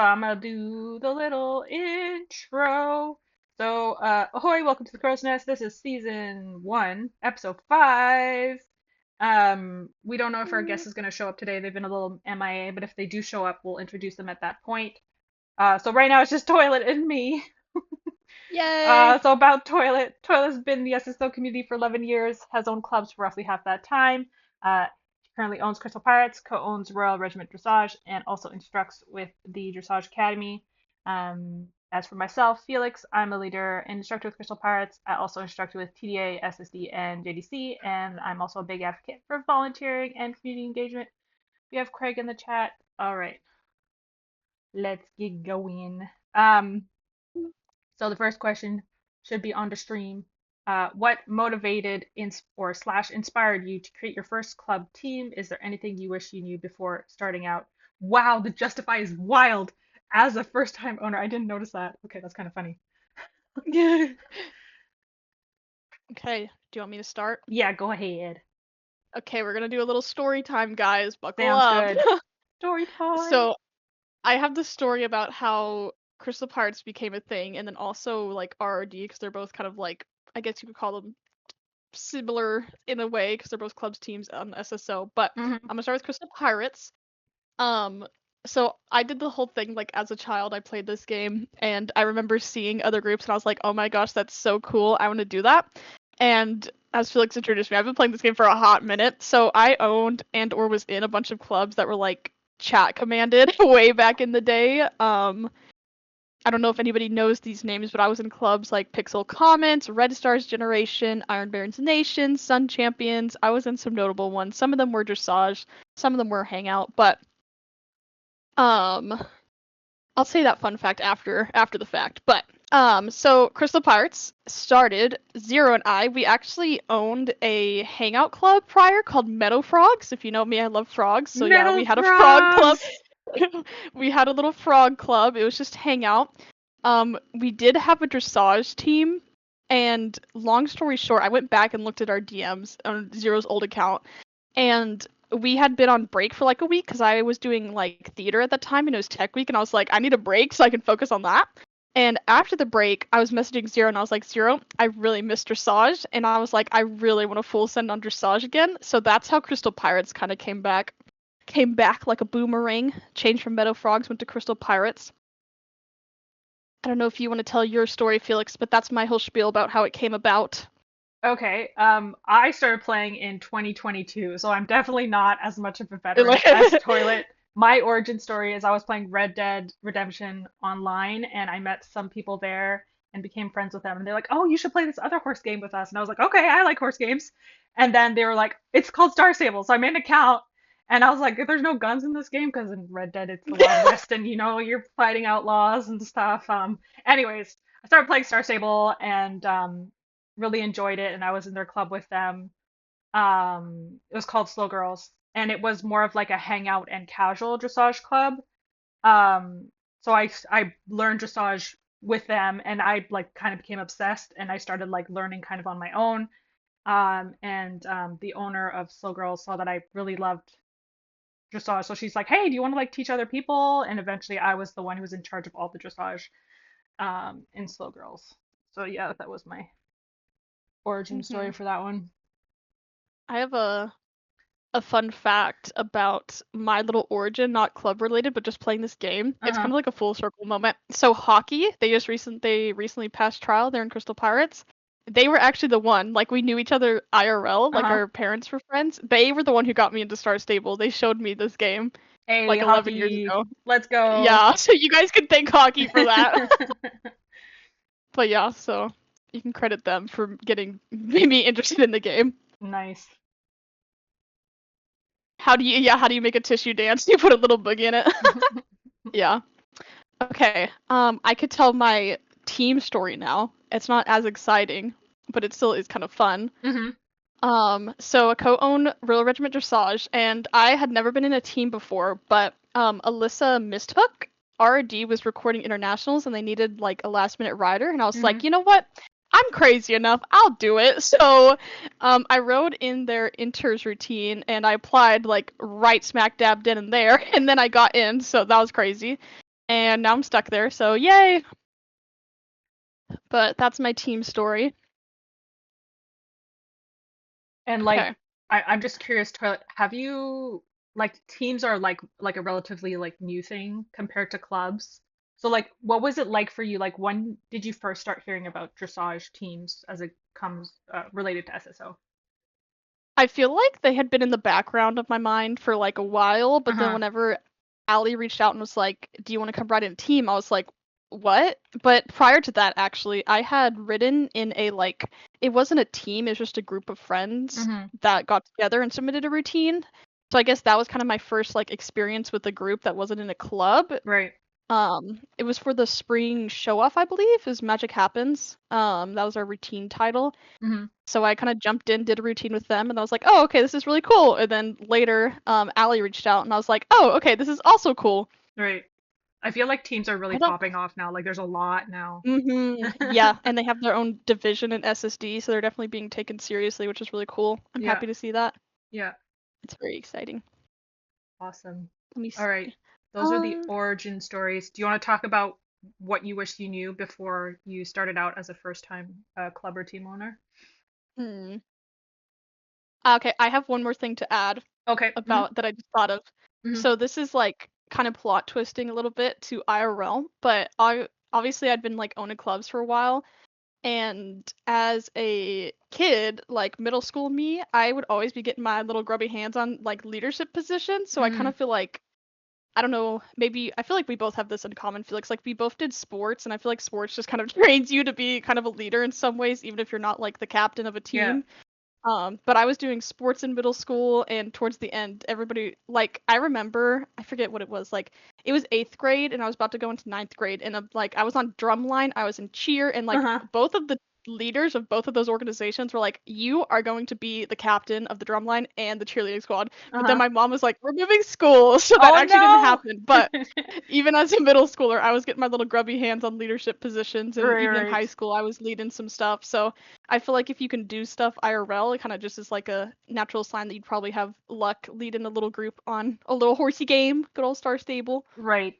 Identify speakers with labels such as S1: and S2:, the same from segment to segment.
S1: I'm gonna do the little intro. Ahoy, welcome to the Crow's Nest. This is season 1, episode 5. We don't know if our guest is gonna show up today. They've been a little MIA, but if they do show up, we'll introduce them at that point. So right now it's just Toilet and me.
S2: Yay!
S1: So about Toilet. Toilet's been in the SSO community for 11 years, has owned clubs for roughly half that time. He currently owns Crystal Pirates, co-owns Royal Regiment Dressage, and also instructs with the Dressage Academy. As for myself, Felix, I'm a leader and instructor with Crystal Pirates. I also instruct with TDA, SSD, and JDC, and I'm also a big advocate for volunteering and community engagement. We have Craig in the chat. All right, let's get going. So the first question should be on the stream. What motivated or slash inspired you to create your first club team? Is there anything you wish you knew before starting out? Wow, the Justify is wild. As a first time owner, I didn't notice that. Okay, that's kind of funny.
S2: Okay, do you want me to start?
S1: Yeah, go ahead.
S2: Okay, we're gonna do a little story time, guys. Buckle
S1: Sounds
S2: up.
S1: good. Story time.
S2: So, I have the story about how Crystal Pirates became a thing, and then also like RRD, because they're both kind of like, I guess you could call them similar in a way, because they're both clubs teams on SSO. But
S1: Hmm.
S2: I'm gonna start with Crystal Pirates. Um, so I did the whole thing like as a child. I played this game, and I remember seeing other groups, and I was like, oh my gosh, that's so cool. I want to do that. And as Felix introduced me, I've been playing this game for a hot minute. So I owned and or was in a bunch of clubs that were like chat commanded way back in the day. I don't know if anybody knows these names, but I was in clubs like Pixel Comments, Red Stars Generation, Iron Barons Nation, Sun Champions. I was in some notable ones. Some of them were dressage, some of them were hangout, but um I'll say that fun fact after the fact. But so Crystal Pirates started Zero and I. We actually owned a hangout club prior called Meadow Frogs. If you know me, I love frogs. So yeah,
S1: Metal
S2: we had a frog club.
S1: frogs.
S2: We had a little frog club. It was just hangout. We did have a dressage team, and long story short, I went back and looked at our DMs on Zero's old account, and we had been on break for like a week because I was doing like theater at the time and it was tech week, and I was like, I need a break so I can focus on that. And after the break, I was messaging Zero and I was like, Zero, I really miss dressage, and I was like, I really want to full send on dressage again. So that's how Crystal Pirates kind of came back. Came back like a boomerang, changed from Meadow Frogs, went to Crystal Pirates. I don't know if you want to tell your story, Felix, but that's my whole spiel about how it came about.
S1: Okay, I started playing in 2022, so I'm definitely not as much of a veteran as Toilet. My origin story is I was playing Red Dead Redemption online, and I met some people there and became friends with them. And they're like, "Oh, you should play this other horse game with us." And I was like, "Okay, I like horse games." And then they were like, "It's called Star Stable." So I made an account, and I was like, "There's no guns in this game because in Red Dead it's the Wild West, and you're fighting outlaws and stuff." Anyways, I started playing Star Stable, and really enjoyed it, and I was in their club with them. It was called Slow Girls, and it was more of like a hangout and casual dressage club. So I learned dressage with them, and I like kind of became obsessed, and I started like learning kind of on my own. And The owner of Slow Girls saw that I really loved dressage, so she's like, "Hey, do you want to like teach other people?" And eventually, I was the one who was in charge of all the dressage in Slow Girls. So yeah, that was my origin story
S2: hmm
S1: for that one.
S2: I have a fun fact about my little origin, not club related, but just playing this game. It's
S1: Uh-huh.
S2: kind of like a full circle moment. So hockey, they recently passed trial. They're in Crystal Pirates. They were actually the one, like we knew each other IRL, like
S1: Uh-huh.
S2: our parents were friends. They were the one who got me into Star Stable. They showed me this game
S1: Hey,
S2: like 11 years
S1: hockey,
S2: ago.
S1: let's go.
S2: Yeah, so you guys can thank hockey for that. But yeah, so you can credit them for getting me interested in the game.
S1: Nice.
S2: How do you make a tissue dance? You put a little boogie in it. Yeah. Okay. I could tell my team story now. It's not as exciting, but it still is kind of fun.
S1: Hmm.
S2: So I co-own Royal Regiment Dressage, and I had never been in a team before, but Alyssa Misthook, RD, was recording internationals, and they needed like a last-minute rider, and I was
S1: Hmm.
S2: like, you know what? I'm crazy enough. I'll do it. So, I rode in their inters routine, and I applied like right smack dab then and there, and then I got in. So that was crazy. and now I'm stuck there. So yay! But that's my team story.
S1: And like,
S2: Okay.
S1: I'm just curious, Toilet, have you like teams are like a relatively like new thing compared to clubs? So like, what was it like for you? Like, when did you first start hearing about dressage teams as it comes related to SSO?
S2: I feel like they had been in the background of my mind for like a while, but then
S1: Uh-huh.
S2: whenever Allie reached out and was like, "Do you want to come ride in a team?" I was like, "What?" But prior to that, actually, I had ridden in a like it wasn't a team, it was just a group of friends
S1: Mm-hmm.
S2: that got together and submitted a routine. So I guess that was kind of my first like experience with a group that wasn't in a club.
S1: Right.
S2: It was for the spring show off, I believe, is Magic Happens. That was our routine title.
S1: Mm-hmm.
S2: So I kind of jumped in, did a routine with them, and I was like, oh, okay, this is really cool. And then later, Allie reached out, and I was like, oh, okay, this is also cool.
S1: Right. I feel like teams are really
S2: I don't.
S1: popping off now. Like, there's a lot now.
S2: Yeah, and they have their own division in SSD, so they're definitely being taken seriously, which is really cool. I'm
S1: Yeah.
S2: happy to see that.
S1: Yeah.
S2: It's very exciting.
S1: Awesome.
S2: Let me
S1: All right.
S2: see.
S1: Those are the
S2: Um,
S1: origin stories. Do you want to talk about what you wish you knew before you started out as a first-time club or team owner?
S2: hmm. Okay, I have one more thing to add
S1: Okay.
S2: about that I just thought of.
S1: Hmm.
S2: So this is like kind of plot twisting a little bit to IRL, but I obviously I'd been like owning clubs for a while. And as a kid, like middle school me, I would always be getting my little grubby hands on like leadership positions. So I kind
S1: Hmm.
S2: of feel like, I don't know, maybe I feel like we both have this in common, Felix. Like we both did sports, and I feel like sports just kind of trains you to be kind of a leader in some ways, even if you're not like the captain of a
S1: Yeah.
S2: team. But I was doing sports in middle school, and towards the end, everybody like I remember I forget what it was like. It was eighth grade, and I was about to go into ninth grade, and like I was on drumline, I was in cheer, and like
S1: Uh-huh.
S2: both of the leaders of both of those organizations were like, "You are going to be the captain of the drumline and the cheerleading squad." But then
S1: Uh-huh.
S2: my mom was like, "We're moving school," so that
S1: Oh
S2: actually didn't
S1: no!
S2: happen. But even as a middle schooler, I was getting my little grubby hands on leadership positions, and
S1: Right,
S2: even in high
S1: right.
S2: school, I was leading some stuff. So I feel like if you can do stuff IRL, it kind of just is like a natural sign that you'd probably have luck leading a little group on a little horsey game, good old Star Stable.
S1: Right.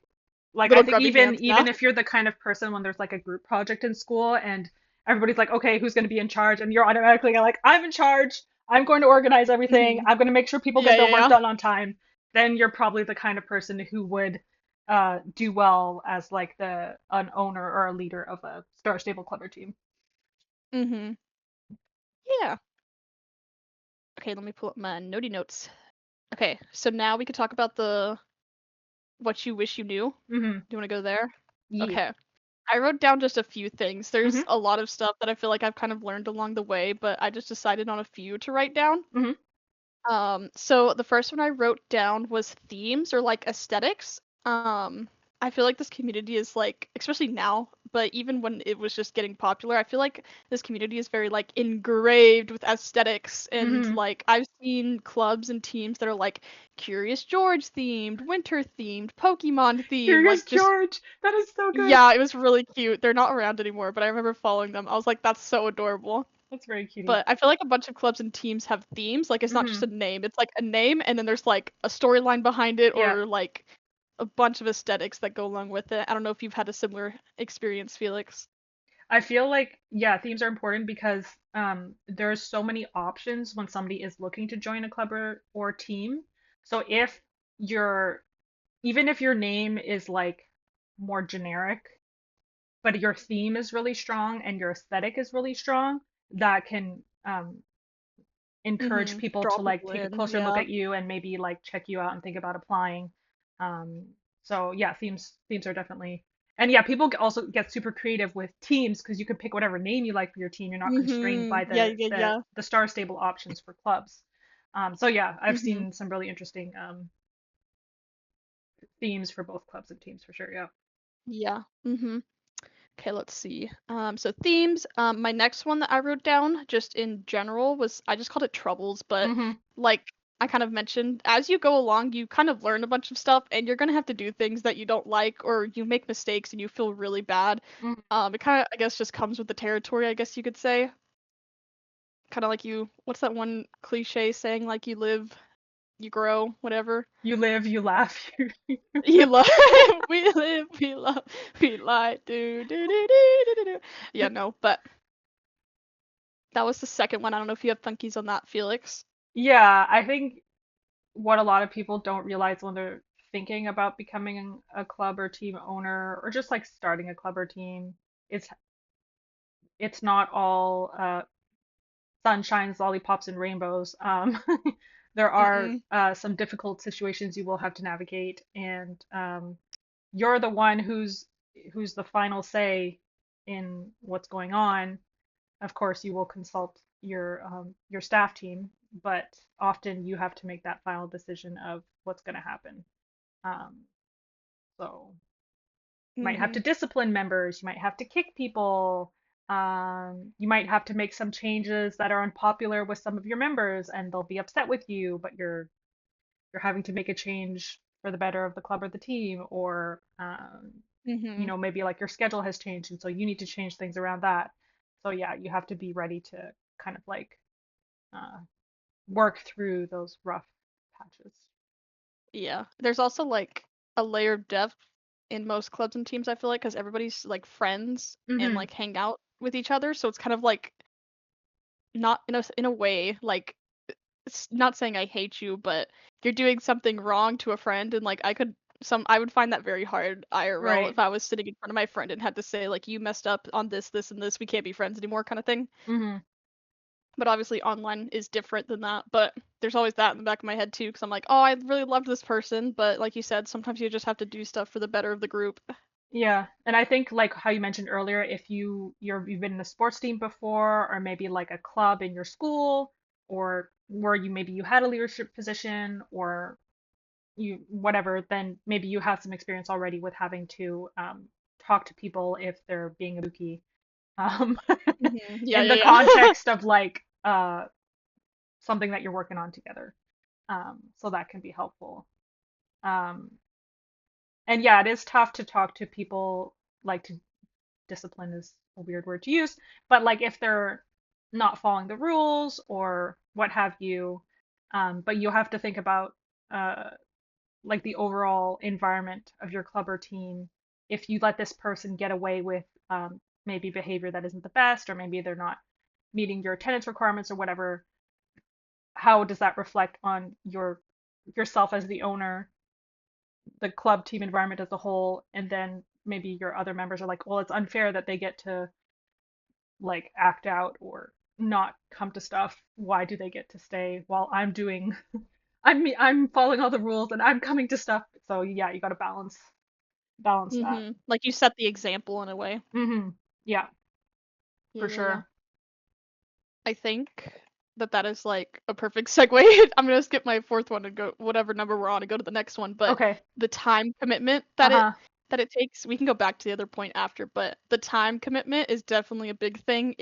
S1: Like I
S2: Little
S1: think
S2: grubby
S1: even
S2: hands now.
S1: even if you're the kind of person when there's like a group project in school and everybody's like, okay, who's going to be in charge? And you're automatically like, I'm in charge. I'm going to organize everything.
S2: Mhm.
S1: I'm going to make sure people
S2: Yeah,
S1: get their
S2: yeah,
S1: work
S2: yeah.
S1: done on time. Then you're probably the kind of person who would do well as like the an owner or a leader of a Star Stable Clever team.
S2: Mhm. Yeah. Okay, let me pull up my notey notes. Okay, so now we could talk about the what you wish you knew.
S1: Hmm.
S2: Do you want to go there?
S1: Yeah.
S2: Okay. I wrote down just a few things. There's
S1: Hmm.
S2: a lot of stuff that I feel like I've kind of learned along the way, but I just decided on a few to write down.
S1: Hmm.
S2: So the first one I wrote down was themes or like aesthetics. I feel like this community is like, especially now, but even when it was just getting popular, I feel like this community is very like engraved with aesthetics and
S1: Hmm.
S2: like I've seen clubs and teams that are like Curious George themed, winter themed, Pokemon themed,
S1: Curious
S2: like just
S1: George. That is so good.
S2: yeah, it was really cute. They're not around anymore, but I remember following them. I was like, that's so adorable.
S1: That's very cutie.
S2: But I feel like a bunch of clubs and teams have themes. Like it's not just
S1: Hmm.
S2: a name. It's like a name and then there's like a storyline behind it
S1: Yeah.
S2: or like a bunch of aesthetics that go along with it. I don't know if you've had a similar experience, Felix.
S1: I feel like, yeah, themes are important because there's so many options when somebody is looking to join a club or team. So if you're, even if your name is like more generic, but your theme is really strong and your aesthetic is really strong, that can encourage people
S2: Draw
S1: to like
S2: people
S1: take a
S2: in.
S1: closer look
S2: Yeah.
S1: at you and maybe like check you out and think about applying. Um, so yeah, themes are definitely, and yeah, people also get super creative with teams because you can pick whatever name you like for your team. You're not constrained by
S2: Yeah,
S1: the
S2: yeah,
S1: the
S2: yeah.
S1: the star stable options for clubs. So yeah, I've
S2: Mhm.
S1: seen some really interesting themes for both clubs and teams for sure. Yeah.
S2: Yeah. Okay, let's see. So themes. My next one that I wrote down, just in general, was I just called it troubles, but
S1: Hmm.
S2: like I kind of mentioned, as you go along, you kind of learn a bunch of stuff, and you're gonna have to do things that you don't like, or you make mistakes and you feel really bad.
S1: Hmm.
S2: It kind of, I guess, just comes with the territory, I guess you could say. Kind of like you. What's that one cliche saying? Like you live. you grow, whatever.
S1: You live, you laugh.
S2: You love, we live, we love, we lie, do. Yeah, no, but that was the second one. I don't know if you have funkies on that, Felix.
S1: Yeah, I think what a lot of people don't realize when they're thinking about becoming a club or team owner or just like starting a club or team, it's it's not all sunshines, lollipops, and rainbows. There are
S2: Mm-mm.
S1: some difficult situations you will have to navigate, and you're the one who's the final say in what's going on. Of course, you will consult your staff team, but often you have to make that final decision of what's going to happen. Um, so you might have to
S2: Mhm.
S1: discipline members, you might have to kick people, you might have to make some changes that are unpopular with some of your members, and they'll be upset with you, but you're having to make a change for the better of the club or the team, or
S2: Mhm.
S1: maybe like your schedule has changed, and so you need to change things around that. So yeah, you have to be ready to kind of like uh, work through those rough patches.
S2: Yeah. There's also like a layer of depth in most clubs and teams, I feel like, because everybody's like friends and
S1: Mm-hmm.
S2: like hang out with each other. So it's kind of like not in a way like it's not saying I hate you, but you're doing something wrong to a friend, and like I would find that very hard IRL
S1: Right.
S2: if I was sitting in front of my friend and had to say like you messed up on this, this, and this. We can't be friends anymore, kind of thing.
S1: Mm-hmm.
S2: But obviously online is different than that. But there's always that in the back of my head too, because I'm like, oh, I really loved this person, but like you said, sometimes you just have to do stuff for the better of the group.
S1: Yeah, and I think like how you mentioned earlier, if you've been in a sports team before, or maybe like a club in your school, or where you had a leadership position, or you whatever, then maybe you have some experience already with having to talk to people if they're being a bookie, um,
S2: Yeah,
S1: in
S2: yeah,
S1: the
S2: yeah.
S1: context of like something that you're working on together. So that can be helpful. Um, and yeah, it is tough to talk to people like to discipline is a weird word to use, but like if they're not following the rules or what have you, but you have to think about uh, like the overall environment of your club or team. If you let this person get away with maybe behavior that isn't the best, or maybe they're not meeting your attendance requirements or whatever, how does that reflect on yourself as the owner, the club team environment as a whole, and then maybe your other members are like, well, it's unfair that they get to like act out or not come to stuff. Why do they get to stay while I'm doing I'm following all the rules and I'm coming to stuff. So yeah, you got to balance that.
S2: Like you set the example in a way.
S1: Mhm. Yeah,
S2: Yeah,
S1: for
S2: yeah, yeah.
S1: sure.
S2: I think that is like a perfect segue. I'm gonna skip my fourth one and go whatever number we're on and go to the next one. But
S1: Okay.
S2: the time commitment
S1: Uh-huh.
S2: that it takes, we can go back to the other point after. But the time commitment is definitely a big thing.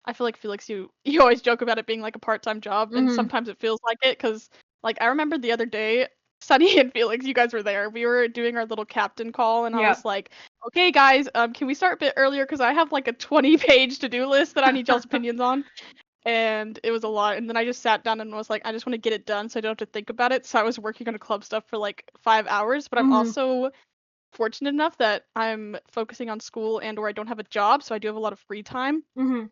S2: I feel like Felix, you always joke about it being like a part-time job, and
S1: Mhm.
S2: sometimes it feels like it because like I remember the other day. Sunny and Felix, you guys were there. We were doing our little captain call, and I
S1: Yeah.
S2: was like, "Okay, guys, can we start a bit earlier? Because I have like a 20-page to-do list that I need y'all's opinions on." And it was a lot. And then I just sat down and was like, I just want to get it done so I don't have to think about it. So I was working on club stuff for like 5 hours, but I'm
S1: Mhm.
S2: also fortunate enough that I'm focusing on school and or I don't have a job, so I do have a lot of free time.
S1: Mhm.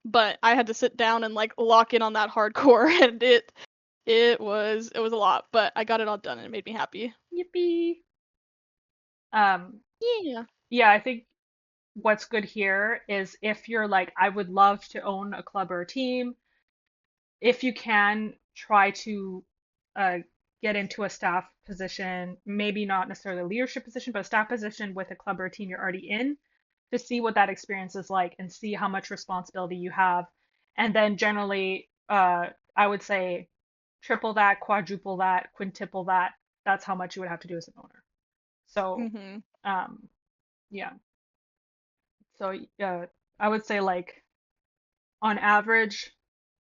S2: But I had to sit down and like lock in on that hardcore and it was a lot, but I got it all done and it made me happy.
S1: Yippee. Um
S2: Yeah.
S1: yeah, I think what's good here is if you're like I would love to own a club or a team, if you can try to uh, get into a staff position, maybe not necessarily a leadership position, but a staff position with a club or a team you're already in, to see what that experience is like and see how much responsibility you have. And then generally, I would say triple that, quadruple that, quintuple that. That's how much you would have to do as an owner. So,
S2: Mhm.
S1: um, yeah. So, I would say like on average,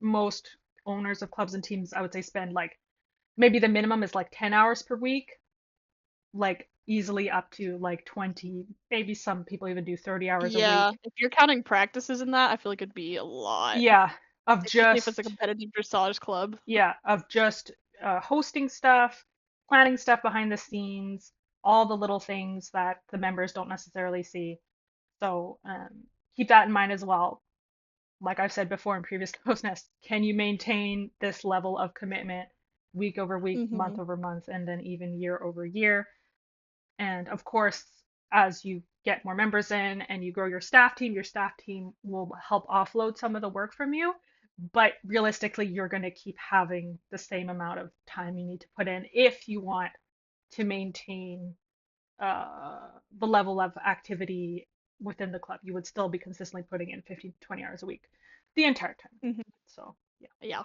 S1: most owners of clubs and teams, I would say spend like maybe the minimum is like 10 hours per week, like easily up to like 20, maybe some people even do 30 hours a
S2: Yeah,
S1: week.
S2: if you're counting practices in that, I feel like it'd be a lot,
S1: Yeah, of
S2: especially if it's a
S1: just
S2: competitive dressage club.
S1: yeah, of just hosting stuff, planning stuff behind the scenes, all the little things that the members don't necessarily see. So keep that in mind as well. Like I've said before in previous postnests, can you maintain this level of commitment week over week, month
S2: Mhm.
S1: over month, and then even year over year? And of course, as you get more members in and you grow your staff team will help offload some of the work from you. But realistically, you're going to keep having the same amount of time you need to put in if you want to maintain the level of activity within the club. You would still be consistently putting in 15 to 20 hours a week the entire time.
S2: Mhm.
S1: So, yeah.
S2: Yeah.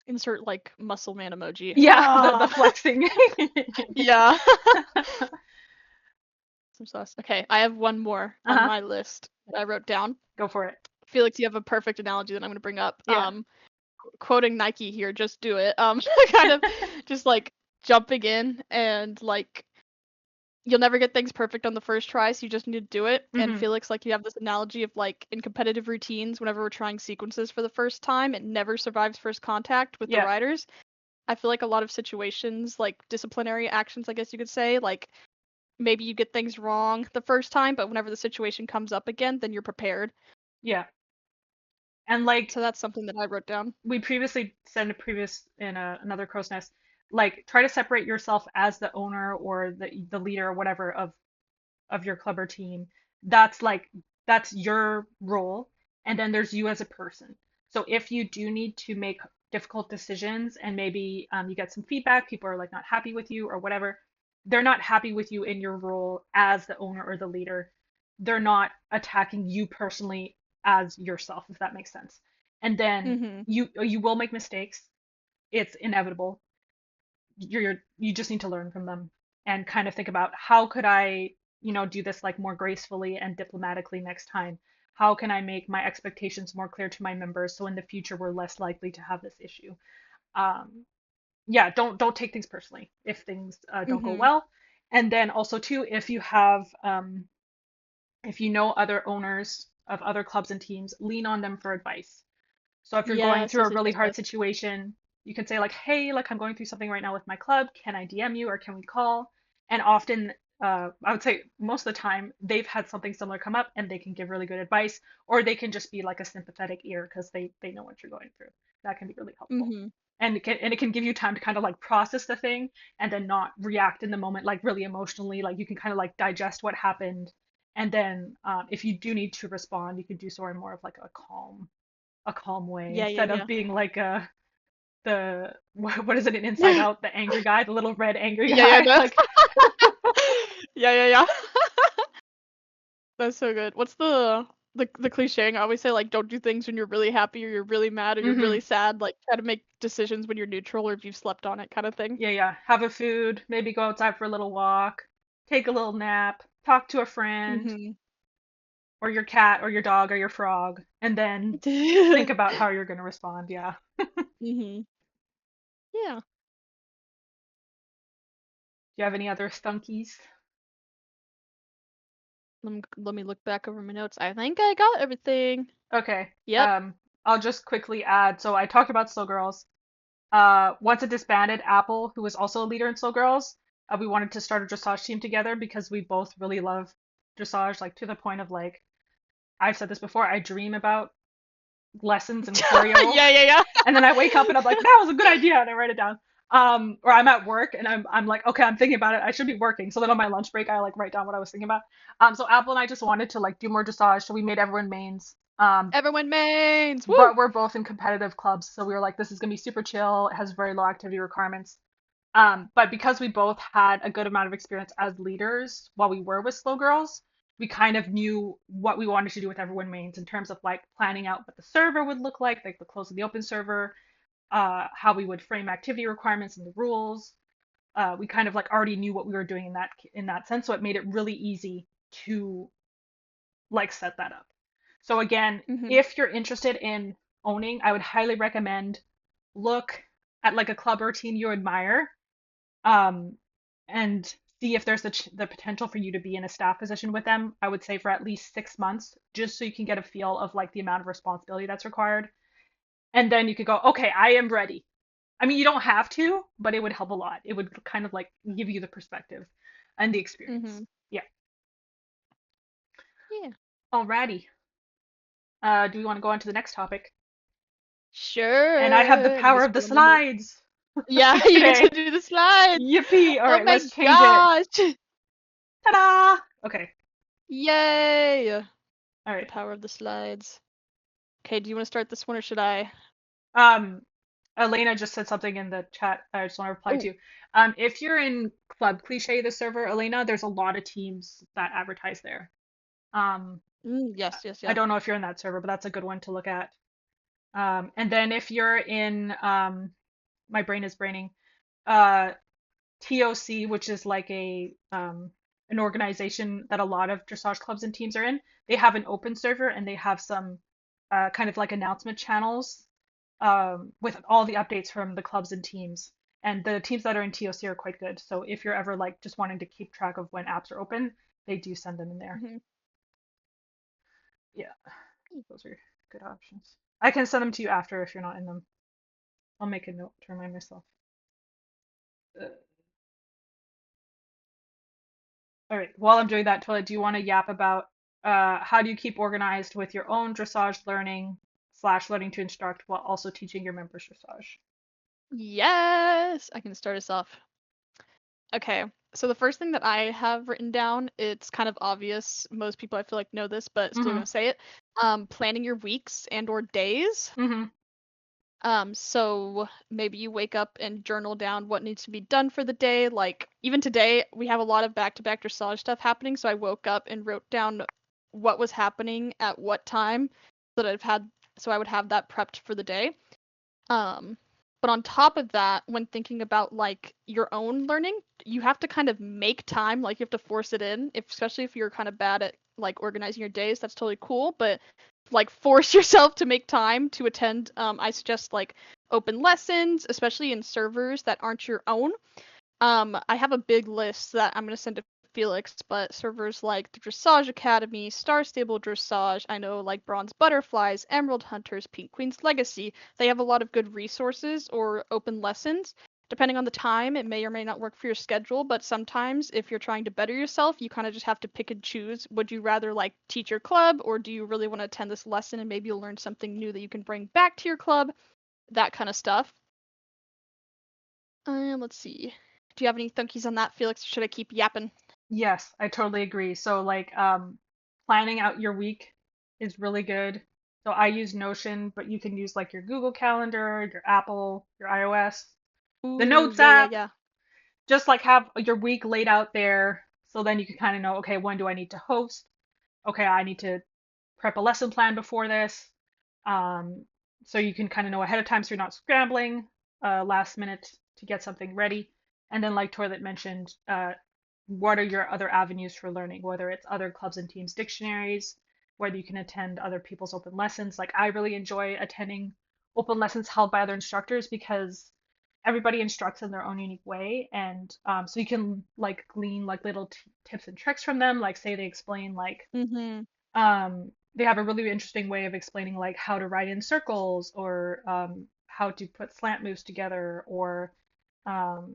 S2: Insert like muscle man emoji.
S1: Yeah, the
S2: Ah.
S1: flexing.
S2: Yeah. Some sauce. Okay, I have one more on
S1: Uh-huh.
S2: my list that I wrote down.
S1: Go for it.
S2: Felix, you have a perfect analogy that I'm going to bring up.
S1: Yeah.
S2: Quoting Nike here, just do it. Kind of just like jumping in and like you'll never get things perfect on the first try, so you just need to do it. And
S1: Hmm.
S2: Felix, like you have this analogy of like in competitive routines, whenever we're trying sequences for the first time, it never survives first contact with the
S1: Yeah.
S2: riders. I feel like a lot of situations, like disciplinary actions, I guess you could say, like maybe you get things wrong the first time, but whenever the situation comes up again, then you're prepared.
S1: Yeah. And like
S2: So that's something that I wrote down.
S1: we previously said in another crow's nest, like try to separate yourself as the owner or the leader or whatever of your club or team. That's like that's your role, and then there's you as a person. So if you do need to make difficult decisions and maybe you get some feedback, people are like not happy with you or whatever, they're not happy with you in your role as the owner or the leader. They're not attacking you personally as yourself, if that makes sense. And then
S2: Mhm.
S1: you will make mistakes. It's inevitable. You just need to learn from them and kind of think about how could I, do this like more gracefully and diplomatically next time? How can I make my expectations more clear to my members so in the future we're less likely to have this issue? Um, yeah, don't take things personally if things don't go
S2: Mhm.
S1: well. And then also too, if you know other owners of other clubs and teams, lean on them for advice. So if you're going
S2: Yes,
S1: through a
S2: yes, yes,
S1: really
S2: yes,
S1: hard
S2: yes.
S1: situation, you can say like, "Hey, like I'm going through something right now with my club. Can I DM you or can we call?" And often, I would say most of the time, they've had something similar come up and they can give really good advice, or they can just be like a sympathetic ear because they know what you're going through. That can be really helpful.
S2: Mhm.
S1: And it can give you time to kind of like process the thing and then not react in the moment like really emotionally. Like you can kind of like digest what happened, and then if you do need to respond, you can do so in more of like a calm way
S2: Yeah, yeah,
S1: instead of
S2: yeah.
S1: being like the what is it in Inside Out, the angry guy, the little red angry
S2: Yeah, yeah,
S1: guy.
S2: no.
S1: Like
S2: Yeah, yeah, yeah. That's so good. What's the cliche? I always say like don't do things when you're really happy or you're really mad or you're really
S1: hmm
S2: sad. Like try to make decisions when you're neutral or if you've slept on it kind of thing.
S1: yeah, have a food, maybe go outside for a little walk, take a little nap, talk to a friend
S2: Mhm.
S1: or your cat or your dog or your frog, and then think about how you're going to respond. Yeah.
S2: Mhm. Yeah.
S1: Do you have any other stunkies?
S2: Let me look back over my notes. I think I got everything.
S1: Okay.
S2: Yep.
S1: I'll just quickly add. So I talked about Slow Girls. Once it disbanded, Apple, who was also a leader in Slow Girls, we wanted to start a dressage team together because we both really love dressage, like to the point of like, I've said this before, I dream about lessons and choreo,
S2: Yeah, yeah, yeah.
S1: and then I wake up and I'm like, that was a good idea, and I write it down. Or I'm at work and I'm like, okay, I'm thinking about it. I should be working. So then on my lunch break, I like write down what I was thinking about. So Apple and I just wanted to like do more dressage, so we made everyone mains.
S2: Everyone mains. Woo.
S1: But we're both in competitive clubs, so we were like, this is gonna be super chill. It has very low activity requirements. But because we both had a good amount of experience as leaders while we were with Slow Girls, we kind of knew what we wanted to do with everyone mains in terms of like planning out what the server would look like the close of the open server, how we would frame activity requirements and the rules. We kind of like already knew what we were doing in that sense, so it made it really easy to like set that up. So again,
S2: Mhm.
S1: if you're interested in owning, I would highly recommend look at like a club or team you admire, um, and see if there's the potential for you to be in a staff position with them. I would say for at least 6 months, just so you can get a feel of like the amount of responsibility that's required. And then you could go, okay, I am ready. I mean, you don't have to, but it would help a lot. It would kind of like give you the perspective and the experience.
S2: Mm-hmm.
S1: Yeah.
S2: Yeah.
S1: Alrighty. Do we want to go on to the next topic? And I have the
S2: Sure. Let me
S1: power of the
S2: scroll on my notes.
S1: slides.
S2: Yeah, you get to
S1: Okay.
S2: do the slides.
S1: Yippee. All
S2: Oh
S1: right,
S2: my
S1: let's change it.
S2: gosh.
S1: Ta-da! Okay.
S2: Yay.
S1: All
S2: The
S1: right.
S2: power of the slides. Okay, do you want to start this one or should I?
S1: Um, Elena just said something in the chat I just want to reply
S2: Oh,
S1: to. If you're in Club Cliche, the server, Elena, there's a lot of teams that advertise there. Um,
S2: yes, yes,
S1: I
S2: yeah.
S1: don't know if you're in that server, but that's a good one to look at. And then if you're in, my brain is braining, uh, TOC, which is like an organization that a lot of dressage clubs and teams are in. They have an open server and they have some kind of like announcement channels with all the updates from the clubs and teams. And the teams that are in TOC are quite good. So if you're ever like just wanting to keep track of when apps are open, they do send them in there.
S2: Hmm.
S1: Yeah, those are good options. I can send them to you after if you're not in them. I'll make a note to remind myself. Uh, All right. While I'm doing that, Toilet, do you want to yap about how do you keep organized with your own dressage learning slash learning to instruct while also teaching your members dressage?
S2: Yes, I can start us off. Okay, so the first thing that I have written down, it's kind of obvious. Most people I feel like know this, but still
S1: Mm-hmm.
S2: gonna say it. Planning your weeks and or days.
S1: Mm-hmm.
S2: So maybe you wake up and journal down what needs to be done for the day. Like even today, we have a lot of back-to-back dressage stuff happening, so I woke up and wrote down what was happening at what time, so I would have that prepped for the day. Um, but on top of that, when thinking about like your own learning, you have to kind of make time, like you have to force it in, especially if you're kind of bad at like organizing your days, that's totally cool, but like force yourself to make time to attend. I suggest like open lessons, especially in servers that aren't your own. I have a big list that I'm gonna send to Felix, but servers like the Dressage Academy, Star Stable Dressage, I know like Bronze Butterflies, Emerald Hunters, Pink Queen's Legacy, they have a lot of good resources or open lessons. Depending on the time, it may or may not work for your schedule, but sometimes if you're trying to better yourself, you kind of just have to pick and choose. Would you rather like teach your club, or do you really want to attend this lesson and maybe you'll learn something new that you can bring back to your club? That kind of stuff. Let's see. Do you have any thunkies on that, Felix? Or should I keep yapping?
S1: Yes, I totally agree. So like planning out your week is really good. So I use Notion, but you can use like your Google Calendar, your Apple, your iOS, the
S2: Ooh,
S1: Notes
S2: yeah, yeah,
S1: app.
S2: yeah.
S1: Just like have your week laid out there so then you can kind of know, okay, when do I need to host? Okay, I need to prep a lesson plan before this. Um, so you can kind of know ahead of time so you're not scrambling last minute to get something ready. And then, like Toilet mentioned, what are your other avenues for learning, whether it's other clubs and teams dictionaries, whether you can attend other people's open lessons. Like I really enjoy attending open lessons held by other instructors because everybody instructs in their own unique way, and so you can like glean like little tips and tricks from them. Like say they explain like
S2: Mm-hmm.
S1: they have a really interesting way of explaining like how to write in circles or how to put slant moves together or um,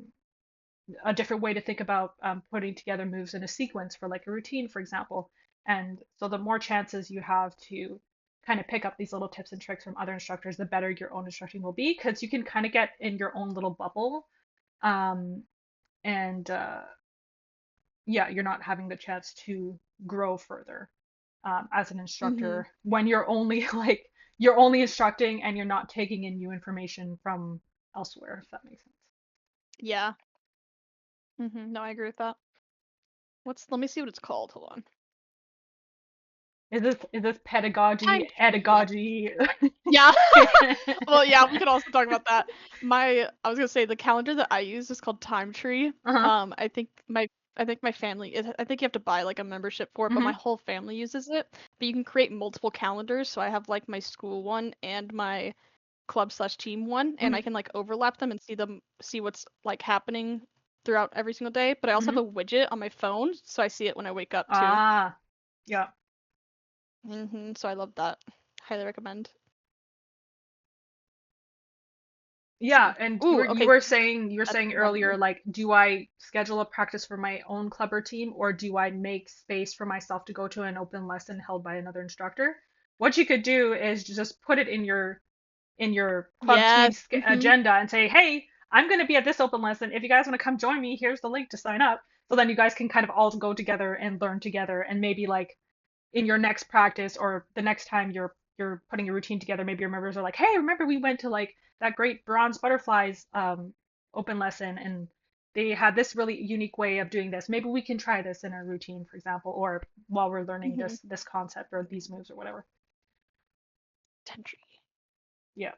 S1: a different way to think about putting together moves in a sequence for like a routine, for example. And so the more chances you have to kind of pick up these little tips and tricks from other instructors, the better your own instructing will be because you can kind of get in your own little bubble. Um, and yeah, you're not having the chance to grow further as an
S2: Mm-hmm.
S1: instructor when you're only like you're only instructing and you're not taking in new information from elsewhere, if that makes sense.
S2: Yeah. Mm-hmm. No, I agree with that. Let me see what it's called. Hold on.
S1: Is this pedagogy,
S2: Time tree, yeah.
S1: pedagogy?
S2: Yeah. Well, yeah, we could also talk about that. I was gonna say the calendar that I use is called Time Tree.
S1: Uh-huh.
S2: I think my family I think you have to buy like a membership for it, but my
S1: Hmm.
S2: whole family uses it. But you can create multiple calendars, so I have like my school one and my club/team one, and I
S1: Hmm.
S2: can like overlap them and see what's like happening throughout every single day. But I also
S1: Hmm.
S2: have a widget on my phone, so I see it when I wake up too.
S1: Ah, yeah.
S2: So I love that. Highly recommend.
S1: Yeah,
S2: See.
S1: and
S2: Ooh, okay.
S1: you were
S2: That's
S1: saying
S2: what I want to
S1: earlier,
S2: do.
S1: like, do I schedule a practice for my own club or team, or do I make space for myself to go to an open lesson held by another instructor? What you could do is just put it in your club team
S2: Yes. Mm-hmm.
S1: agenda and say, hey, I'm going to be at this open lesson. If you guys want to come join me, here's the link to sign up. So then you guys can kind of all go together and learn together, and maybe like in your next practice or the next time you're putting a routine together, maybe your members are like, hey, remember we went to like that great bronze butterflies open lesson and they had this really unique way of doing this. Maybe we can try this in our routine, for example, or while we're learning
S2: Mm-hmm.
S1: this concept or these moves or whatever.
S2: Tension.
S1: Yeah.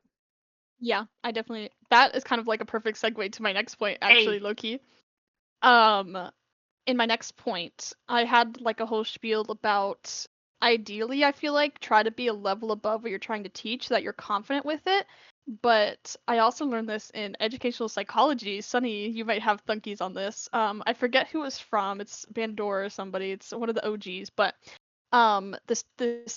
S2: Yeah, I definitely. That is kind of like a perfect segue to my next point, actually,
S1: Hey.
S2: Loki. Um, in my next point, I had like a whole spiel about ideally, I feel like try to be a level above what you're trying to teach so that you're confident with it. But I also learned this in educational psychology. Sunny, you might have thunkies on this. I forget who it's from. It's Bandor or somebody. It's one of the OGs. But this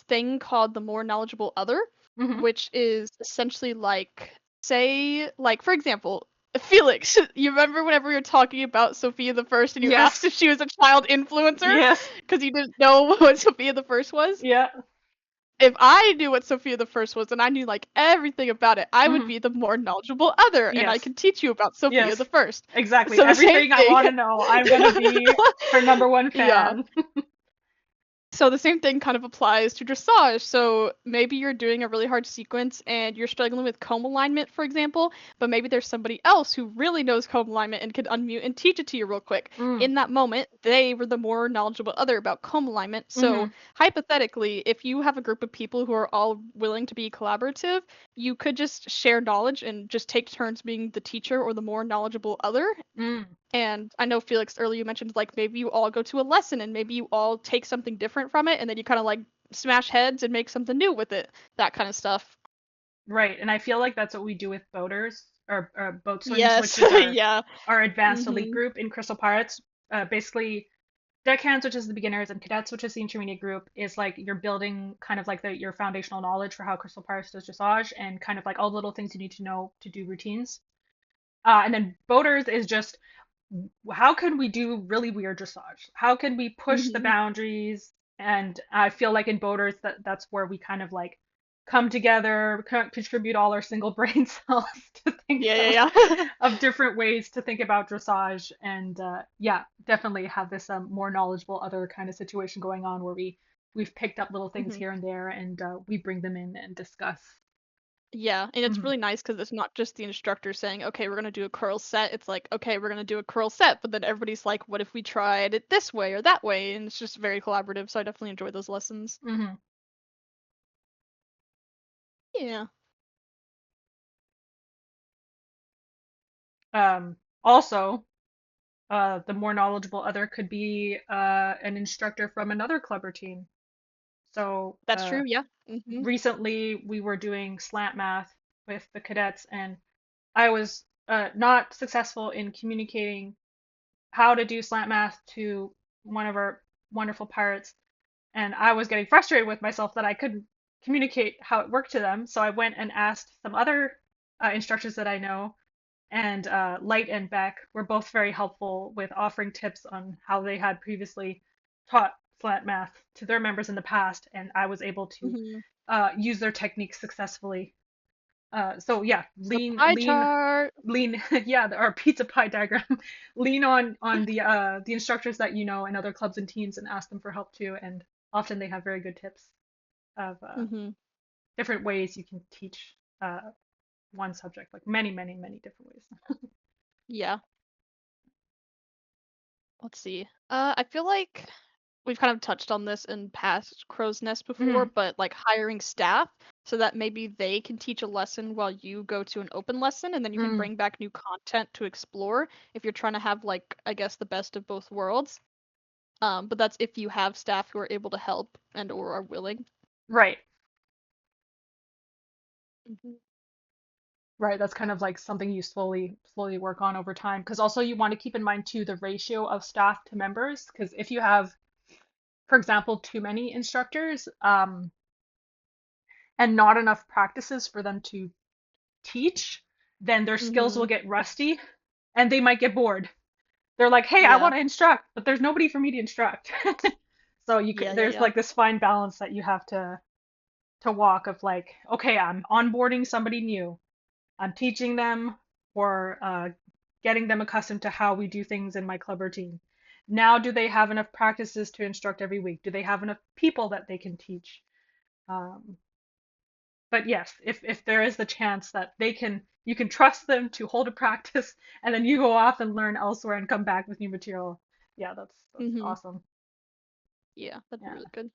S2: thing called the more knowledgeable other,
S1: Hmm.
S2: which is essentially like, say, like for example, Felix, you remember whenever we were talking about Sophia the First and you asked
S1: Yes.
S2: if she was a child influencer
S1: Yes.
S2: because you didn't know what Sophia the First was?
S1: Yeah.
S2: If I knew what Sophia the First was and I knew like everything about it, I would
S1: Hmm.
S2: be the more knowledgeable other and I
S1: Yes.
S2: could teach you about Sophia the
S1: Yes.
S2: First.
S1: Exactly.
S2: So the same
S1: Everything I
S2: thing.
S1: want to know, I'm gonna be her number one
S2: Yeah.
S1: fan.
S2: So the same thing kind of applies to dressage. So maybe you're doing a really hard sequence and you're struggling with comb alignment, for example, but maybe there's somebody else who really knows comb alignment and could unmute and teach it to you real quick.
S1: Mm.
S2: In that moment, they were the more knowledgeable other about comb alignment. So
S1: Hmm.
S2: hypothetically, if you have a group of people who are all willing to be collaborative, you could just share knowledge and just take turns being the teacher or the more knowledgeable other.
S1: Mm.
S2: And I know Felix earlier you mentioned like maybe you all go to a lesson and maybe you all take something different from it and then you kind of like smash heads and make something new with it. That kind of stuff.
S1: Right, and I feel like that's what we do with boaters or boat swings, which
S2: Yes.
S1: is
S2: Yeah.
S1: our advanced elite
S2: Mhm.
S1: group in Crystal Pirates. Basically, deckhands, which is the beginners, and cadets, which is the intermediate group, is like you're building kind of like your foundational knowledge for how Crystal Pirates does dressage and kind of like all the little things you need to know to do routines. And then boaters is just how can we do really weird dressage? How can we push the
S2: Mhm.
S1: boundaries? And I feel like in boaters that's where we kind of like come together, contribute all our single brain cells to think
S2: Yeah, yeah, yeah.
S1: of different ways to think about dressage, and yeah, definitely have this more knowledgeable other kind of situation going on where we've picked up little things
S2: Mhm.
S1: here and there, and we bring them in and discuss.
S2: Yeah, and it's
S1: Hmm.
S2: really nice because it's not just the instructor saying, "Okay, we're gonna do a curl set." It's like, "Okay, we're gonna do a curl set," but then everybody's like, "What if we tried it this way or that way?" And it's just very collaborative. So I definitely enjoy those lessons.
S1: Hmm.
S2: Yeah,
S1: Also, the more knowledgeable other could be an instructor from another club or team. So
S2: that's true. Yeah. Mhm.
S1: recently we were doing slant math with the cadets, and I was not successful in communicating how to do slant math to one of our wonderful pirates, and I was getting frustrated with myself that I couldn't communicate how it worked to them. So I went and asked some other instructors that I know, and Light and Beck were both very helpful with offering tips on how they had previously taught slant math to their members in the past, and I was able to
S2: Mhm.
S1: use their techniques successfully. So yeah,
S2: The pie
S1: lean,
S2: chart.
S1: yeah, our pizza pie diagram. Lean on the instructors that you know and other clubs and teams, and ask them for help too. And often they have very good tips of
S2: Mhm.
S1: different ways you can teach one subject, like many different ways.
S2: Yeah. Let's see. I feel like we've kind of touched on this in past Crow's Nest before,
S1: Hmm.
S2: but like hiring staff so that maybe they can teach a lesson while you go to an open lesson and then you can
S1: Mm.
S2: bring back new content to explore if you're trying to have like I guess the best of both worlds. But that's if you have staff who are able to help and or are willing.
S1: Right.
S2: Mhm.
S1: Right, that's kind of like something you slowly work on over time. Because also you want to keep in mind too the ratio of staff to members. Because if you have, for example, too many instructors, and not enough practices for them to teach, then their skills will
S2: Mhm.
S1: get rusty and they might get bored. They're like, hey, I
S2: Yeah.
S1: want to instruct, but there's nobody for me to instruct. So
S2: Yeah, yeah,
S1: there's
S2: yeah.
S1: like this fine balance that you have to walk of like, okay, I'm onboarding somebody new. I'm teaching them or getting them accustomed to how we do things in my club routine. Now, do they have enough practices to instruct every week? Do they have enough people that they can teach? Um, but yes, if there is the chance that you can trust them to hold a practice and then you go off and learn elsewhere and come back with new material. Yeah, that's
S2: Mhm.
S1: awesome.
S2: Yeah, that'd be
S1: Yeah.
S2: really good.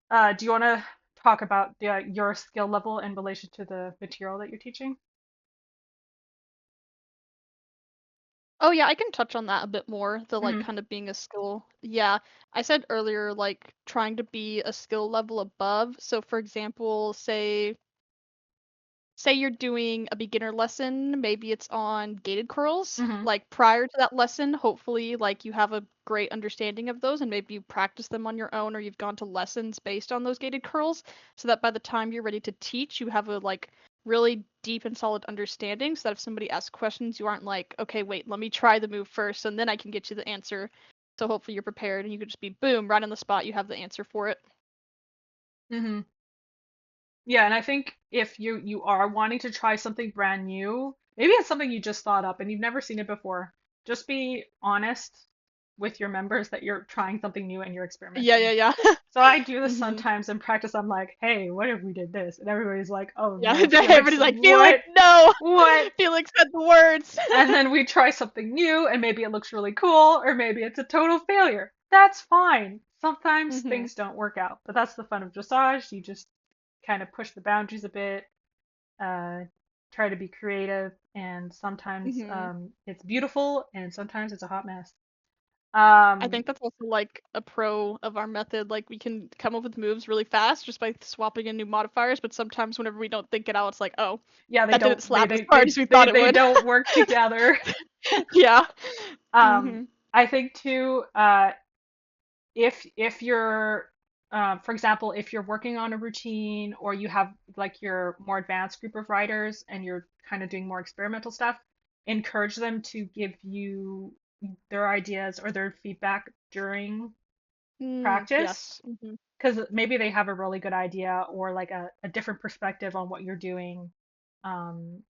S1: Do you want to talk about your skill level in relation to the material that you're teaching?
S2: Oh yeah, I can touch on that a bit more, the like
S1: Hmm.
S2: kind of being a skill. Yeah, I said earlier like trying to be a skill level above. So for example, say you're doing a beginner lesson, maybe it's on gated curls.
S1: Hmm.
S2: Like prior to that lesson, hopefully like you have a great understanding of those and maybe you practice them on your own or you've gone to lessons based on those gated curls so that by the time you're ready to teach, you have a like really deep and solid understanding so that if somebody asks questions, you aren't like, okay, wait, let me try the move first and then I can get you the answer. So hopefully you're prepared and you could just be boom, right on the spot, you have the answer for it.
S1: Hmm. Yeah, and I think if you are wanting to try something brand new, maybe it's something you just thought up and you've never seen it before. Just be honest with your members that you're trying something new and you're
S2: Yeah,
S1: experimenting.
S2: yeah, yeah.
S1: So I do this
S2: Mhm.
S1: sometimes in practice. I'm like, hey, what if we did this? And everybody's like, oh
S2: Yeah,
S1: no, Felix,
S2: everybody's like, Felix,
S1: what?
S2: no!
S1: What?
S2: Felix said the words.
S1: And then we try something new and maybe it looks really cool or maybe it's a total failure. That's fine. Sometimes
S2: Mhm.
S1: things don't work out, but that's the fun of dressage. You just kind of push the boundaries a bit, uh, try to be creative, and sometimes
S2: Mhm.
S1: it's beautiful and sometimes it's a hot mess.
S2: I
S1: Um,
S2: think that's also like a pro of our method. Like we can come up with moves really fast just by swapping in new modifiers, but sometimes whenever we don't think it out, it's like, oh,
S1: yeah,
S2: that didn't slap as hard as we thought it
S1: they
S2: would.
S1: don't work together.
S2: Yeah.
S1: Um,
S2: Mhm.
S1: I think too, if you're for example, if you're working on a routine or you have like your more advanced group of writers and you're kind of doing more experimental stuff, encourage them to give you their ideas or their feedback during practice
S2: Yes. Mhm.
S1: because maybe they have a really good idea or like a different perspective on what you're doing.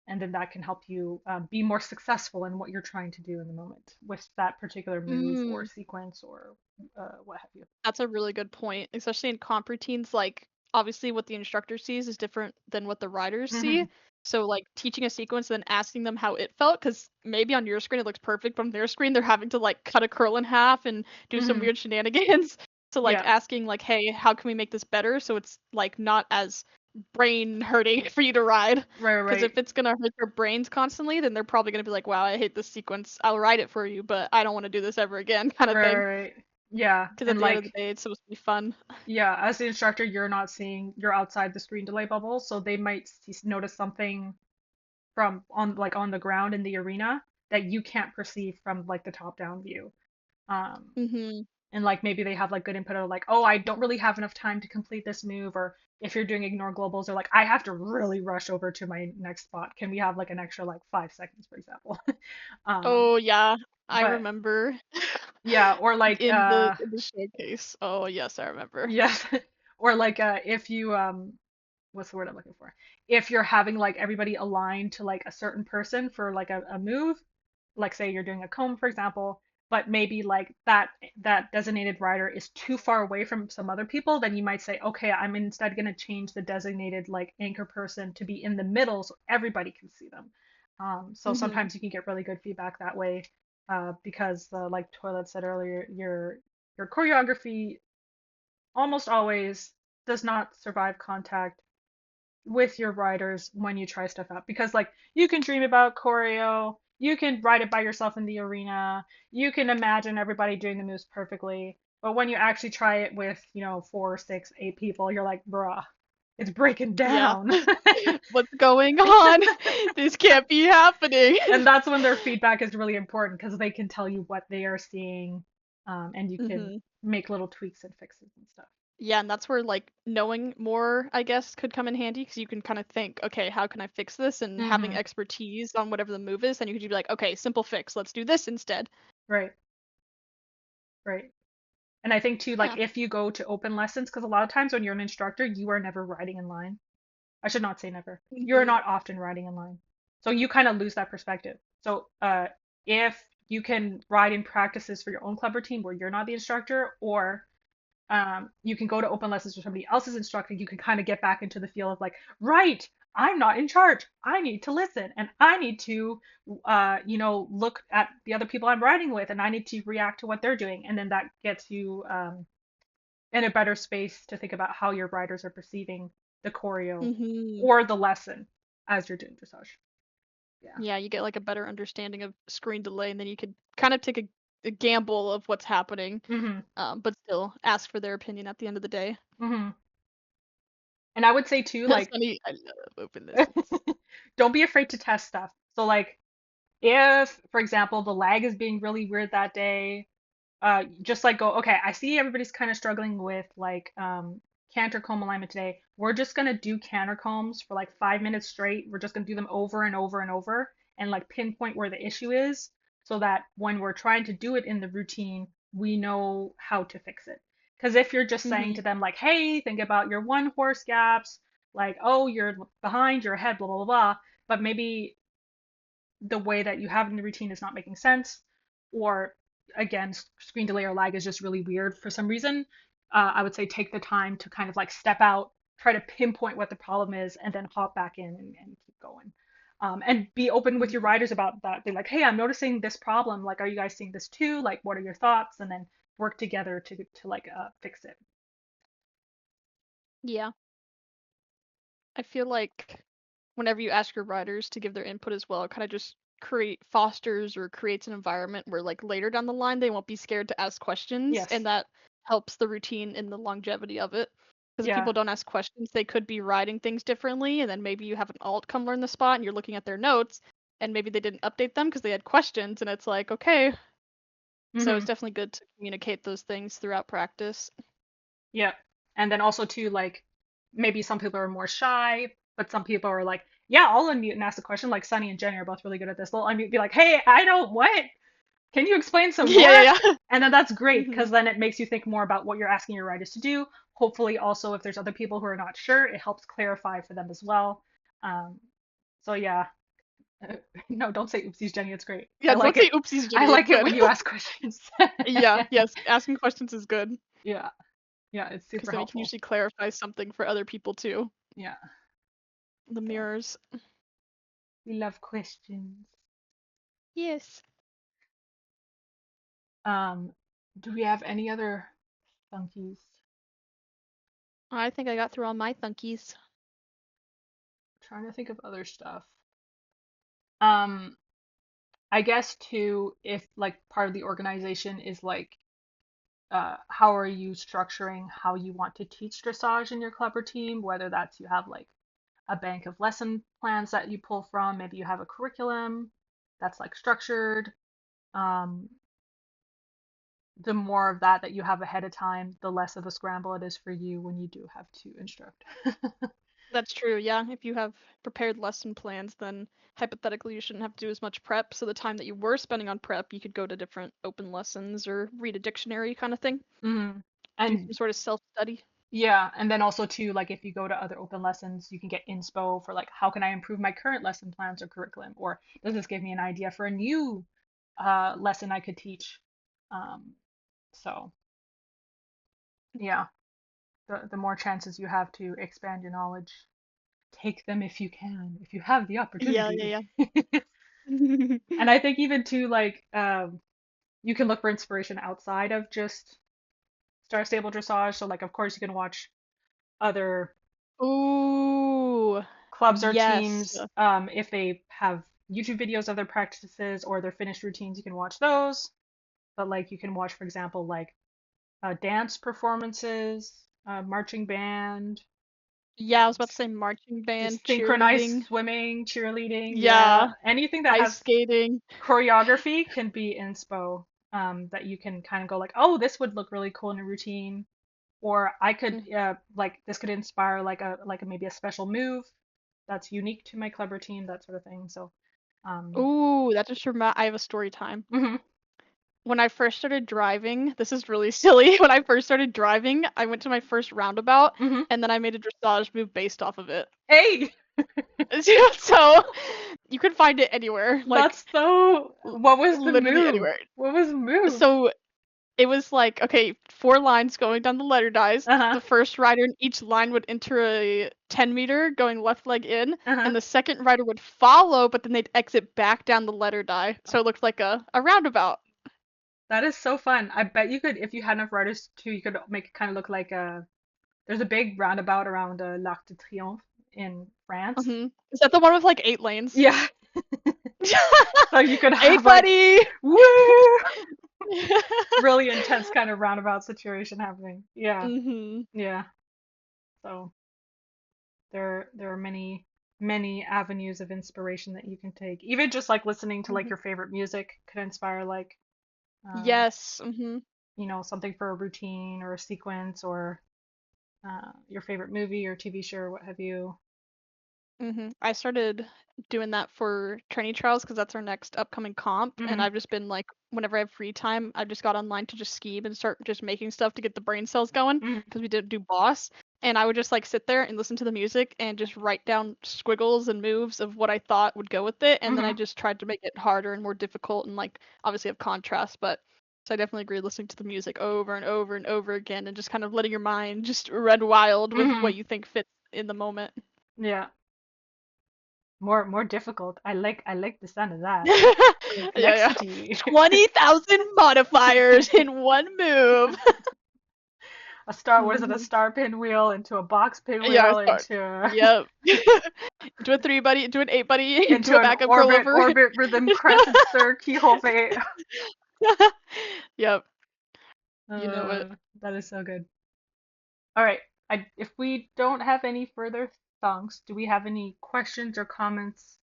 S1: And then that can help you be more successful in what you're trying to do in the moment with that particular move or
S2: Mm.
S1: sequence or what have you.
S2: That's a really good point, especially in comp routines. Like, obviously, what the instructor sees is different than what the riders see.
S1: Hmm.
S2: So, like, teaching a sequence and then asking them how it felt, because maybe on your screen it looks perfect, but on their screen they're having to, like, cut a curl in half and do some
S1: Hmm.
S2: weird shenanigans. So, like,
S1: Yeah.
S2: asking, like, hey, how can we make this better so it's, like, not as brain hurting for you to ride?
S1: Right,
S2: Because
S1: right,
S2: if it's gonna hurt their brains constantly, then they're probably gonna be like, wow, I hate this sequence. I'll write it for you, but I don't want to do this ever again, kind of
S1: right,
S2: thing.
S1: right. Yeah.
S2: Because at
S1: And
S2: the end of the
S1: like,
S2: day, it's supposed to be fun.
S1: yeah, as the instructor, you're outside the screen delay bubble, so they might notice something from on the ground in the arena that you can't perceive from like the top down view. Um,
S2: Mhm.
S1: and like maybe they have like good input of like, oh, I don't really have enough time to complete this move, or if you're doing ignore globals, they're like, I have to really rush over to my next spot. Can we have like an extra like 5 seconds, for example? Um,
S2: Oh yeah, I
S1: but
S2: remember
S1: yeah, or like
S2: in the showcase. Oh yes, I remember.
S1: yes, or like if you what's the word I'm looking for? If you're having like everybody aligned to like a certain person for like a move, like say you're doing a comb, for example, but maybe like that designated rider is too far away from some other people, then you might say, okay, I'm instead going to change the designated like anchor person to be in the middle so everybody can see them. So
S2: Mhm.
S1: sometimes you can get really good feedback that way, because like Toilet said earlier, your choreography almost always does not survive contact with your writers when you try stuff out because like you can dream about choreo, you can write it by yourself in the arena, you can imagine everybody doing the moves perfectly, but when you actually try it with, 4, 6, 8 people, you're like, bruh, it's breaking
S2: Yeah.
S1: down.
S2: What's going on? This can't be happening.
S1: And that's when their feedback is really important because they can tell you what they are seeing, and you can
S2: Mhm.
S1: make little tweaks and fixes and stuff.
S2: Yeah, and that's where like knowing more, I guess, could come in handy because you can kind of think, okay, how can I fix this? And having
S1: Hmm.
S2: expertise on whatever the move is, then you could just be like, okay, simple fix, let's do this instead.
S1: Right, right. And I think too, like
S2: Yeah.
S1: if you go to open lessons, because a lot of times when you're an instructor, you are never riding in line. I should not say never. You're
S2: Hmm.
S1: not often riding in line. So you kind of lose that perspective. So if you can ride in practices for your own club or team where you're not the instructor, or you can go to open lessons where somebody else is instructing, you can kind of get back into the feel of like, right, I'm not in charge. I need to listen and I need to, look at the other people I'm riding with and I need to react to what they're doing. And then that gets you in a better space to think about how your riders are perceiving the choreo
S2: Hmm.
S1: or the lesson as you're doing dressage. Yeah.
S2: Yeah, you get like a better understanding of screen delay, and then you could kind of take a gamble of what's happening,
S1: Hmm.
S2: but still ask for their opinion at the end of the day.
S1: Hmm. And I would say too,
S2: That's
S1: like,
S2: funny. I love open lessons.
S1: don't be afraid to test stuff. So, like, if, for example, the lag is being really weird that day, just like go, okay, I see everybody's kind of struggling with like canter comb alignment today. We're just gonna do canter combs for like 5 minutes straight. We're just gonna do them over and over and over and like pinpoint where the issue is so that when we're trying to do it in the routine, we know how to fix it. Because if you're just saying
S2: Hmm.
S1: to them like, hey, think about your one horse gaps, like, oh, you're behind, you're ahead, blah blah blah, blah, but maybe the way that you have it in the routine is not making sense, or again, screen delay or lag is just really weird for some reason, I would say take the time to kind of like step out, try to pinpoint what the problem is, and then hop back in and keep going. And be open with your
S2: Hmm.
S1: riders about that. Be like, hey, I'm noticing this problem. Like, are you guys seeing this too? Like, what are your thoughts? And then work together to like fix it.
S2: Yeah. I feel like whenever you ask your riders to give their input as well, it kind of just fosters or creates an environment where like later down the line they won't be scared to ask questions,
S1: Yes.
S2: and that helps the routine and the longevity of it. Because if
S1: Yeah.
S2: people don't ask questions, they could be riding things differently, and then maybe you have an alt come learn the spot and you're looking at their notes and maybe they didn't update them because they had questions, and it's like, okay, so it's
S1: Hmm.
S2: definitely good to communicate those things throughout practice.
S1: Yeah. And then also too, like maybe some people are more shy, but some people are like, yeah, I'll unmute and ask a question. Like Sunny and Jenny are both really good at this. They'll unmute, be like, hey, I don't what? Can you explain some
S2: Yeah,
S1: more?
S2: yeah, yeah.
S1: And then that's great
S2: Hmm.
S1: because then it makes you think more about what you're asking your writers to do. Hopefully, also if there's other people who are not sure, it helps clarify for them as well. Um, so yeah, no, don't say oopsies, Jenny. It's great. I
S2: Yeah,
S1: like
S2: don't say
S1: it.
S2: oopsies,
S1: I
S2: Jenny. It's
S1: like it
S2: good.
S1: when you ask questions.
S2: Yeah, yes, asking questions is good
S1: Yeah, yeah, it's
S2: because
S1: super
S2: then we can
S1: helpful.
S2: usually clarify something for other people too.
S1: Yeah,
S2: The
S1: so
S2: mirrors.
S1: we love questions.
S2: Yes.
S1: Um, do we have any other funkies?
S2: I think I got through all my thunkies.
S1: Trying to think of other stuff. Um, I guess too, if like part of the organization is like, how are you structuring how you want to teach dressage in your club or team? Whether that's you have like a bank of lesson plans that you pull from, maybe you have a curriculum that's like structured. Um, the more of that that you have ahead of time, the less of a scramble it is for you when you do have to instruct.
S2: That's true, yeah. If you have prepared lesson plans, then hypothetically you shouldn't have to do as much prep. So the time that you were spending on prep, you could go to different open lessons or read a dictionary kind of thing.
S1: Hmm.
S2: Do
S1: And
S2: some sort of self-study.
S1: yeah, and then also too, like if you go to other open lessons, you can get inspo for like how can I improve my current lesson plans or curriculum, or does this give me an idea for a new lesson I could teach? Um, so yeah, the more chances you have to expand your knowledge, take them if you can, if you have the
S2: Yeah,
S1: opportunity.
S2: yeah, yeah.
S1: And I think even too, like you can look for inspiration outside of just Star Stable Dressage. So like of course you can watch other
S2: Ooh,
S1: clubs or
S2: yes.
S1: teams, if they have YouTube videos of their practices or their finished routines, you can watch those. But like you can watch, for example, like dance performances, marching band,
S2: Yeah, I was about to say marching band,
S1: synchronized
S2: cheerleading.
S1: swimming, cheerleading, yeah,
S2: Yeah,
S1: anything that
S2: ice
S1: has
S2: skating.
S1: choreography can be inspo. That you can kind of go like, oh, this would look really cool in a routine. or I could
S2: Mm.
S1: like this could inspire like a maybe a special move that's unique to my club routine, that sort of thing. So um
S2: Ooh, that just reminded. I have a story time.
S1: mhm,
S2: When I first started driving, this is really silly. When I first started driving, I went to my first roundabout,
S1: mhm.
S2: and then I made a dressage move based off of it.
S1: Hey,
S2: So you can find it anywhere, like
S1: that's so. What was the
S2: literally
S1: move?
S2: anywhere.
S1: What was the move?
S2: So it was like, okay, 4 lines going down the letter dies.
S1: Uh-huh.
S2: The first rider in each line would enter a 10-meter going left leg in,
S1: Uh-huh.
S2: and the second rider would follow, but then they'd exit back down the letter die. So it looked like a roundabout.
S1: That is so fun. I bet you could, if you had enough riders too, you could make it kind of look like a. There's a big roundabout around l'Arc de Triomphe in France.
S2: Is that the one with like 8 lanes?
S1: Yeah. So you could
S2: Hey,
S1: have like,
S2: buddy!
S1: woo, really intense kind of roundabout situation happening. Yeah.
S2: Mhm.
S1: Yeah. So there are many avenues of inspiration that you can take. Even just like listening to like
S2: Mhm.
S1: your favorite music could inspire like uh
S2: Yes. Mhm.
S1: something for a routine or a sequence or your favorite movie or TV show or what have you.
S2: I started doing that for training trials because that's our next upcoming comp, and
S1: Hmm.
S2: I've just been like, whenever I have free time, I've just got online to just scheme and start just making stuff to get the brain cells going
S1: Hmm.
S2: because we didn't do boss. And I would just like sit there and listen to the music and just write down squiggles and moves of what I thought would go with it, and then I
S1: Hmm.
S2: just tried to make it harder and more difficult and like obviously have contrast, but so I definitely agree listening to the music over and over and over again and just kind of letting your mind just run wild with
S1: Hmm.
S2: what you think fits in the moment.
S1: Yeah. More difficult. I like the sound of that.
S2: Yeah, yeah.
S1: Complexity.
S2: 20,000 modifiers in one move.
S1: A star, was it a
S2: Mhm.
S1: star pinwheel into a box
S2: Yeah,
S1: pinwheel
S2: start.
S1: into
S2: Yep. Do a 3 buddy, do an 8 buddy, do
S1: into
S2: a
S1: an
S2: backup curl over.
S1: orbit rhythm crescent stir keyhole fade.
S2: Yep, you know it.
S1: Uh, that is so good. All right. If we don't have any further songs, do we have any questions or comments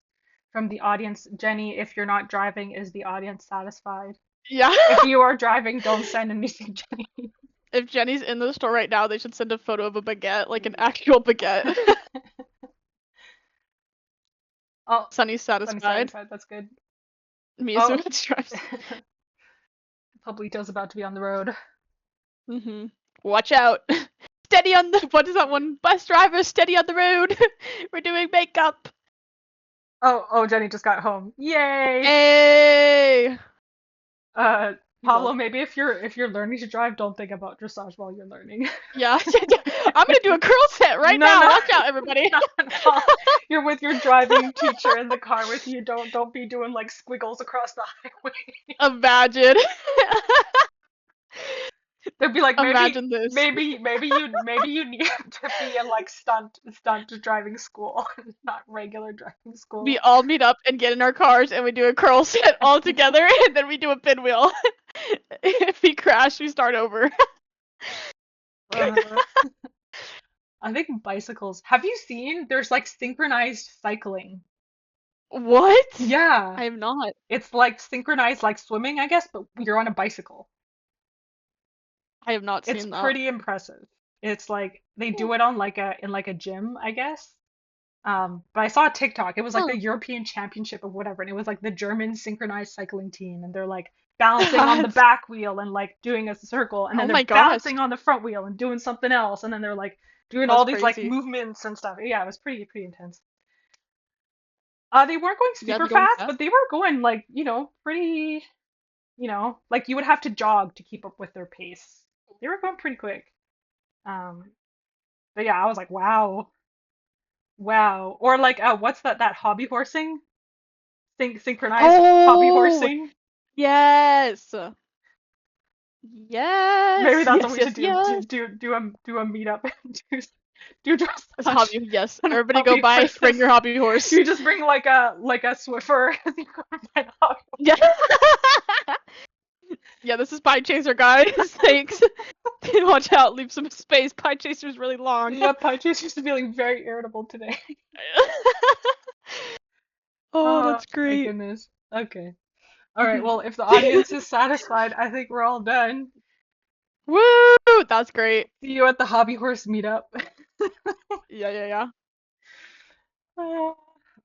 S1: from the audience? Jenny, if you're not driving, is the audience satisfied?
S2: Yeah.
S1: If you are driving, don't send anything, Jenny.
S2: If Jenny's in the store right now, they should send a photo of a baguette, like an actual baguette.
S1: Oh,
S2: Sunny's
S1: sunny
S2: satisfied.
S1: satisfied. That's good.
S2: Mia's
S1: Oh,
S2: doing its drives.
S1: Pablito's about to be on the road.
S2: Watch out. Steady on the, what is that one? Bus driver, steady on the road. We're doing makeup.
S1: Oh, Jenny just got home. Yay!
S2: Hey!
S1: Uh,
S2: You
S1: Pablo,
S2: love.
S1: maybe if you're learning to drive, don't think about dressage while you're learning.
S2: Yeah. I'm gonna do a curl set right
S1: No,
S2: now.
S1: no,
S2: Watch out, everybody.
S1: not at all. You're with your driving teacher in the car with you. Don't be doing like squiggles across the highway.
S2: Imagine.
S1: They'll be like
S2: Imagine this.
S1: maybe you need to be in like stunt driving school, not regular driving
S2: We
S1: school.
S2: all meet up and get in our cars and we do a curl set all together and then we do a pinwheel. If we crash, we start over.
S1: Uh, I think bicycles. Have you seen? There's like synchronized cycling.
S2: What?
S1: Yeah,
S2: I have not.
S1: it's like synchronized like swimming, I guess, but you're on a bicycle.
S2: I have not
S1: It's
S2: seen that.
S1: pretty impressive. It's like they do it on like a in like a gym, I guess. But I saw a TikTok. It was like
S2: Huh.
S1: the European Championship of whatever, and it was like the German synchronized cycling team, and they're like balancing on the back wheel and like doing a circle, and
S2: Oh
S1: then
S2: my
S1: they're
S2: gosh.
S1: balancing on the front wheel and doing something else, and then they're like doing
S2: That's
S1: all these like
S2: crazy.
S1: movements and stuff. Yeah, it was pretty intense. They weren't going
S2: Yeah,
S1: super
S2: they're going
S1: fast,
S2: fast.
S1: but they were going like, pretty, like you would have to jog to keep up with their pace. They were going pretty quick. Um, but yeah, I was like, wow, wow. Or like, what's that hobby horsing? Synchronized hobby
S2: Oh,
S1: horsing.
S2: yes.
S1: Maybe
S2: Yes.
S1: that's what
S2: Yes,
S1: we should
S2: yes,
S1: do. Do
S2: yes.
S1: do do a do a meetup and do
S2: It's a
S1: dressage
S2: hobby. Yes.
S1: and
S2: Everybody go
S1: hobby
S2: buy, bring
S1: horses.
S2: your hobby horse.
S1: You just bring like a Swiffer as you go and find hobby.
S2: Yeah. Yeah, this is Pie Chaser, guys. Thanks. Watch out, leave some space. Pie Chaser's really long.
S1: Yeah, Pie Chaser's feeling very irritable today.
S2: Oh,
S1: Oh
S2: that's
S1: my
S2: great.
S1: goodness. Okay. All right. Well, if the audience is satisfied, I think we're all done.
S2: Woo! Shoot! That's great.
S1: See you at the Hobby Horse meetup.
S2: Yeah.
S1: All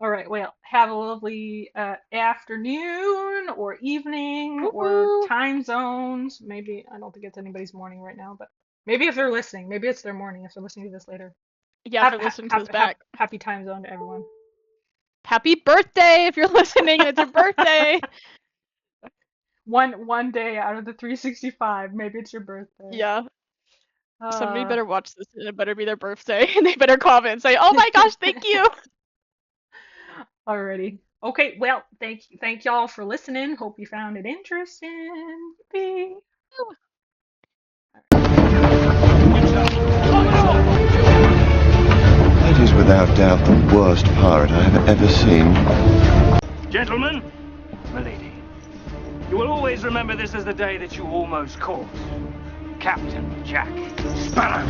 S1: right. Well, have a lovely afternoon or evening or
S2: Woo-hoo.
S1: time zones. Maybe I don't think it's anybody's morning right now, but maybe if they're listening, maybe it's their morning if they're listening to this later.
S2: Yeah, if you're listening to this back.
S1: Happy time zone to everyone.
S2: Happy birthday if you're listening and it's your birthday.
S1: One day out of the 365, maybe it's your birthday.
S2: Yeah. Somebody
S1: Uh,
S2: better watch this and it better be their birthday and they better comment and say, "Oh my gosh, thank you."
S1: Alrighty. Okay, well, thank y'all for listening. Hope you found it interesting. Bye.
S3: That is without doubt the worst pirate I have ever seen.
S4: Gentlemen, milady, you will always remember this as the day that you almost caught Captain Jack Sparrow.